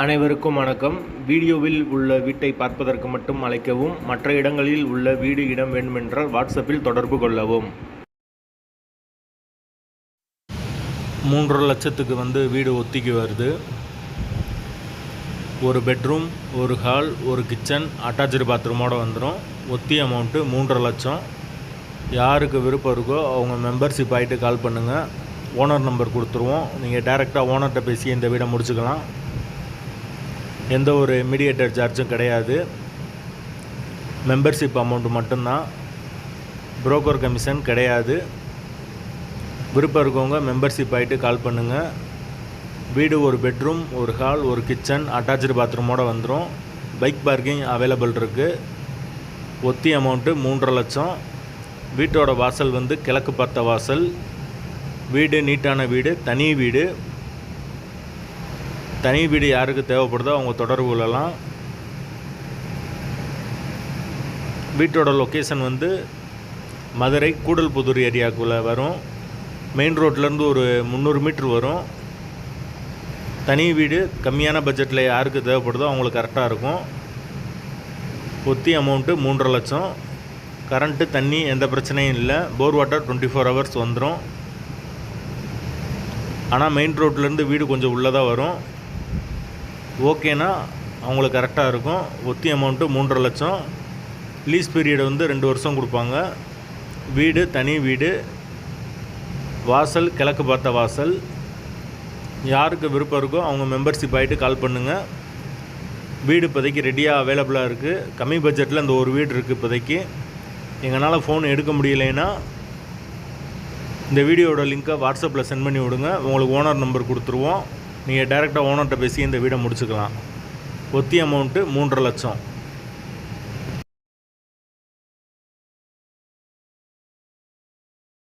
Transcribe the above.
அனைவருக்கும் வணக்கம். வீடியோவில் உள்ள வீட்டை பார்ப்பதற்கு மட்டும் அழைக்கவும். மற்ற இடங்களில் உள்ள வீடு இடம் வேண்டுமென்றால் வாட்ஸ்அப்பில் தொடர்பு கொள்ளவும். 3.5 லட்சத்துக்கு வீடு ஒத்திக்கு வருது. ஒரு பெட்ரூம், ஒரு ஹால், ஒரு கிச்சன், அட்டாச்சு பாத்ரூமோடு வந்துடும். ஒத்தி அமௌண்ட்டு 3.5 லட்சம். யாருக்கு விருப்பம் இருக்கோ அவங்க மெம்பர்ஷிப் ஆகிட்டு கால் பண்ணுங்கள். ஓனர் நம்பர் கொடுத்துருவோம். நீங்கள் டைரெக்டாக ஓனர்கிட்ட பேசி இந்த வீடை முடிச்சுக்கலாம். எந்த ஒரு மீடியேட்டர் சார்ஜும் கிடையாது. மெம்பர்ஷிப் அமௌண்ட்டு மட்டும்தான். புரோக்கர் கமிஷன் கிடையாது. விருப்பம் இருக்கவங்க மெம்பர்ஷிப் ஆகிட்டு கால் பண்ணுங்கள். வீடு ஒரு பெட்ரூம், ஒரு ஹால், ஒரு கிச்சன், அட்டாச்சு பாத்ரூமோடு வந்துடும். பைக் பார்க்கிங் அவைலபிள் இருக்குது. ஒத்தி அமௌண்ட்டு 3.5 லட்சம். வீட்டோட வாசல் கிழக்கு பார்த்த வாசல். வீடு நீட்டான வீடு, தனி வீடு. தனி வீடு யாருக்கு தேவைப்படுதோ அவங்க தொடர்பு கொள்ளலாம். வீட்டோட லொக்கேஷன் மதுரை கூடல்புதூர் ஏரியாவுக்குள்ளே வரும். மெயின் ரோட்லேருந்து ஒரு 300 மீட்ரு வரும். தனி வீடு கம்மியான பட்ஜெட்டில் யாருக்கு தேவைப்படுதோ அவங்களுக்கு கரெக்டாக இருக்கும். ஒத்தி அமௌண்ட்டு 3.5 லட்சம். கரண்ட்டு தண்ணி எந்த பிரச்சனையும் இல்லை. போர் வாட்டர் 24 ஹவர்ஸ் வந்துடும். ஆனால் மெயின் ரோட்லேருந்து வீடு கொஞ்சம் உள்ளதாக வரும். ஓகேனா அவங்களுக்கு கரெக்டாக இருக்கும். ஒத்தி அமௌண்ட்டு 3.5 லட்சம். லீஸ் பீரியடு 2 வருஷம் கொடுப்பாங்க. வீடு தனி வீடு, வாசல் கிழக்கு பார்த்த வாசல். யாருக்கு விருப்பம் இருக்கோ அவங்க மெம்பர்ஷிப் ஆகிட்டு கால் பண்ணுங்கள். வீடு இப்போதைக்கு ரெடியாக அவைலபிளாக இருக்குது. கம்மி பட்ஜெட்டில் இந்த ஒரு வீடு இருக்குது இப்போதைக்கு. எங்களால் ஃபோன் எடுக்க முடியலைன்னா இந்த வீடியோட லிங்க்கை வாட்ஸ்அப்பில் சென்ட் பண்ணி விடுங்க. உங்களுக்கு ஓனர் நம்பர் கொடுத்துருவோம். நீங்கள் டைரெக்டாக ஓனர்கிட்ட பேசி இந்த வீடை முடிச்சுக்கலாம். ஒத்தி அமௌண்ட்டு 3.5 லட்சம்.